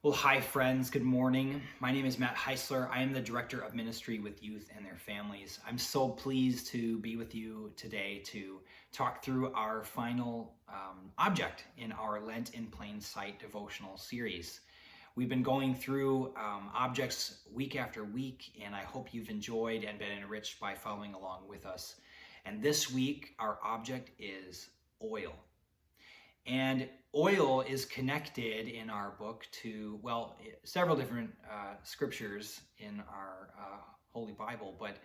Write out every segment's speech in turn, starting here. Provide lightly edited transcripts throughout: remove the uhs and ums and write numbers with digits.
Well, hi, friends. Good morning. My name is Matt Heisler. I am the Director of Ministry with Youth and Their Families. I'm so pleased to be with you today to talk through our final object in our Lent in Plain Sight devotional series. We've been going through objects week after week, and I hope you've enjoyed and been enriched by following along with us. And this week, our object is oil. And oil is connected in our book to, well, several different scriptures in our Holy Bible, but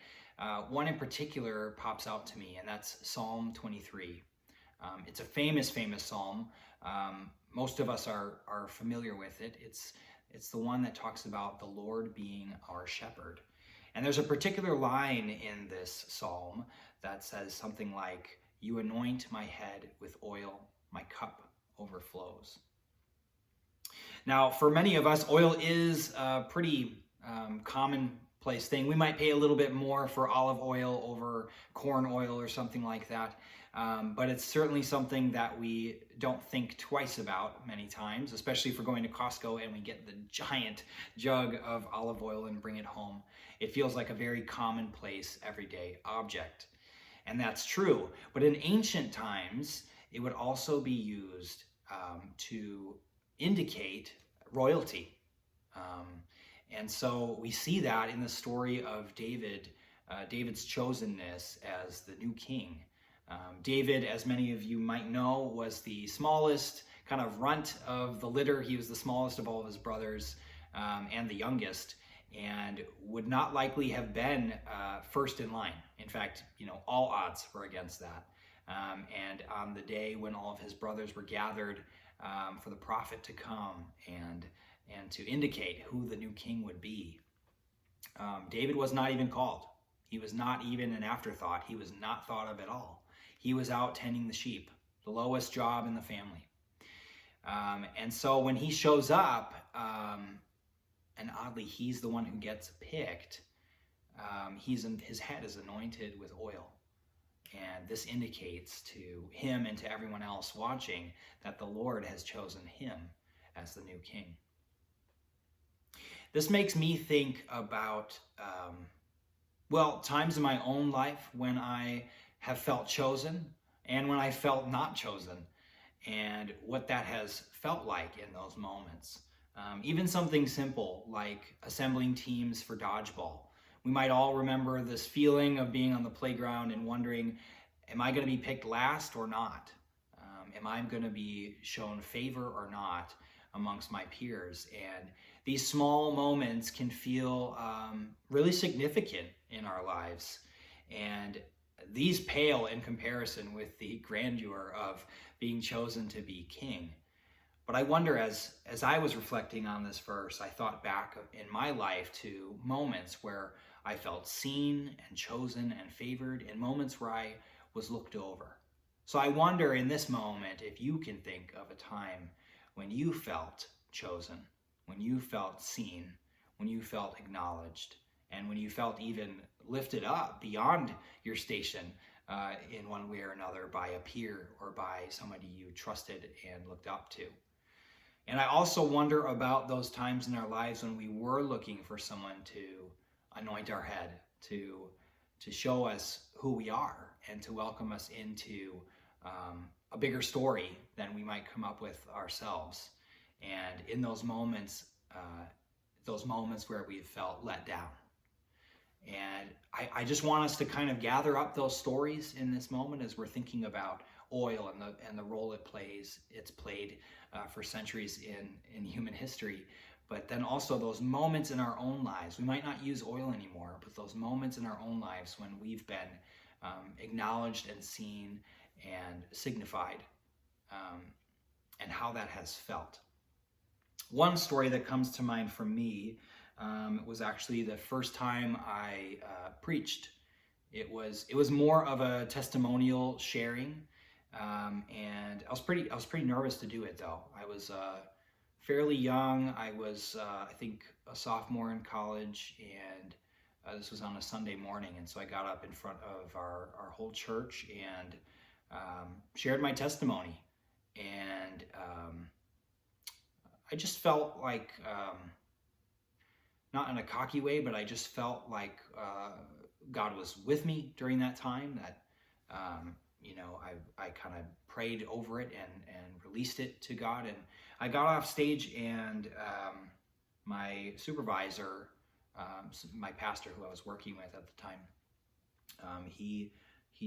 one in particular pops out to me, and that's Psalm 23. It's a famous psalm. Most of us are familiar with it. It's the one that talks about the Lord being our shepherd. And there's a particular line in this psalm that says something like, "You anoint my head with oil, my cup overflows." Now, for many of us, oil is a pretty commonplace thing. We might pay a little bit more for olive oil over corn oil or something like that. But it's certainly something that we don't think twice about many times, especially if we're going to Costco and we get the giant jug of olive oil and bring it home. It feels like a very commonplace, everyday object. And that's true. But in ancient times, it would also be used to indicate royalty. And so we see that in the story of David's chosenness as the new king. David, as many of you might know, was the smallest kind of runt of the litter. He was the smallest of all of his brothers and the youngest, and would not likely have been first in line. In fact, all odds were against that. And on the day when all of his brothers were gathered for the prophet to come and to indicate who the new king would be, David was not even called. He was not even an afterthought. He was not thought of at all. He was out tending the sheep, the lowest job in the family. And so when he shows up, and oddly, he's the one who gets picked, his head is anointed with oil. And this indicates to him and to everyone else watching that the Lord has chosen him as the new king. This makes me think about, times in my own life when I have felt chosen and when I felt not chosen, and what that has felt like in those moments. Even something simple like assembling teams for dodgeball. We might all remember this feeling of being on the playground and wondering, am I going to be picked last or not? Am I going to be shown favor or not amongst my peers? And these small moments can feel really significant in our lives. And these pale in comparison with the grandeur of being chosen to be king. But I wonder, as I was reflecting on this verse, I thought back in my life to moments where I felt seen and chosen and favored, in moments where I was looked over. So I wonder in this moment if you can think of a time when you felt chosen, when you felt seen, when you felt acknowledged, and when you felt even lifted up beyond your station in one way or another by a peer or by somebody you trusted and looked up to. And I also wonder about those times in our lives when we were looking for someone to anoint our head, to show us who we are and to welcome us into a bigger story than we might come up with ourselves. And in those moments where we've felt let down. And I just want us to kind of gather up those stories in this moment as we're thinking about oil and the role it's played for centuries in human history. But then also those moments in our own lives. We might not use oil anymore, but those moments in our own lives when we've been acknowledged and seen and signified, and how that has felt. One story that comes to mind for me was actually the first time I preached. It was more of a testimonial sharing, and I was pretty nervous to do it though. I was fairly young. I was I think a sophomore in college, and this was on a Sunday morning, and so I got up in front of our whole church and shared my testimony. And I just felt like, not in a cocky way, but I just felt like God was with me during that time. That I kind of prayed over it and released it to God. And I got off stage, and my supervisor, my pastor who I was working with at the time, he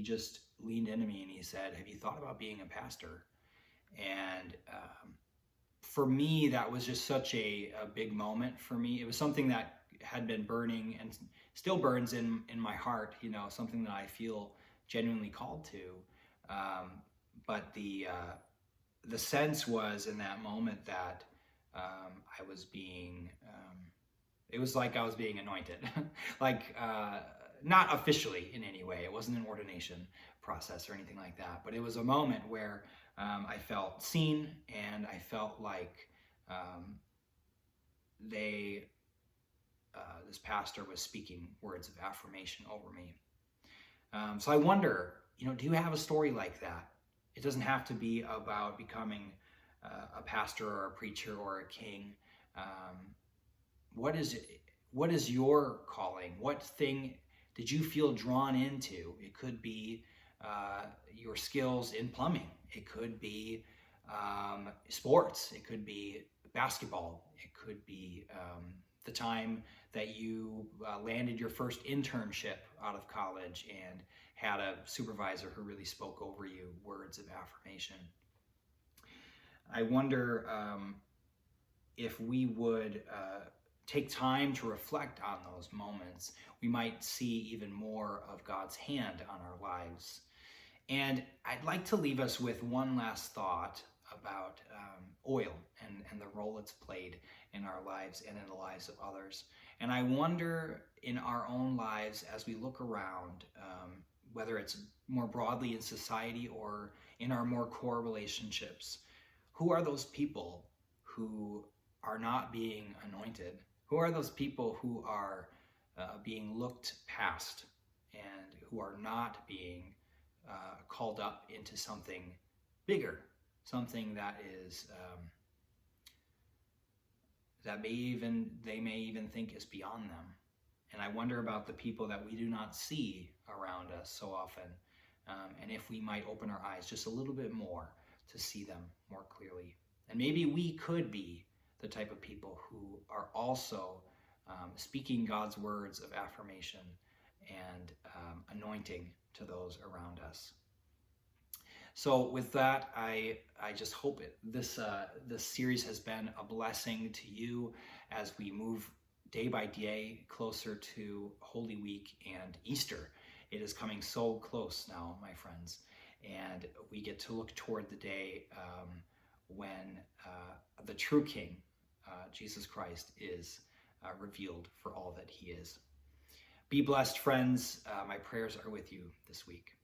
just leaned into me and he said, "Have you thought about being a pastor?" And for me, that was just such a big moment for me. It was something that had been burning and still burns in my heart, something that I feel genuinely called to. But the sense was in that moment that I was being, it was like I was being anointed, like not officially in any way. It wasn't an ordination process or anything like that, but it was a moment where I felt seen, and I felt like this pastor was speaking words of affirmation over me. So I wonder, do you have a story like that? It doesn't have to be about becoming a pastor or a preacher or a king. What is your calling? What thing did you feel drawn into? It could be your skills in plumbing. It could be sports. It could be basketball. It could be the time that you landed your first internship out of college and had a supervisor who really spoke over you words of affirmation. I wonder if we would take time to reflect on those moments, we might see even more of God's hand on our lives. And I'd like to leave us with one last thought about oil and the role it's played in our lives and in the lives of others. And I wonder in our own lives, as we look around, whether it's more broadly in society or in our more core relationships, who are those people who are not being anointed? Who are those people who are being looked past and who are not being called up into something bigger, something that is that they may even think is beyond them? And I wonder about the people that we do not see around us so often, and if we might open our eyes just a little bit more to see them more clearly. And maybe we could be the type of people who are also speaking God's words of affirmation and anointing to those around us. So with that, I just hope this series has been a blessing to you as we move day by day closer to Holy Week and Easter. It is coming so close now, my friends, and we get to look toward the day when the true King, Jesus Christ, is revealed for all that he is. Be blessed, friends. My prayers are with you this week.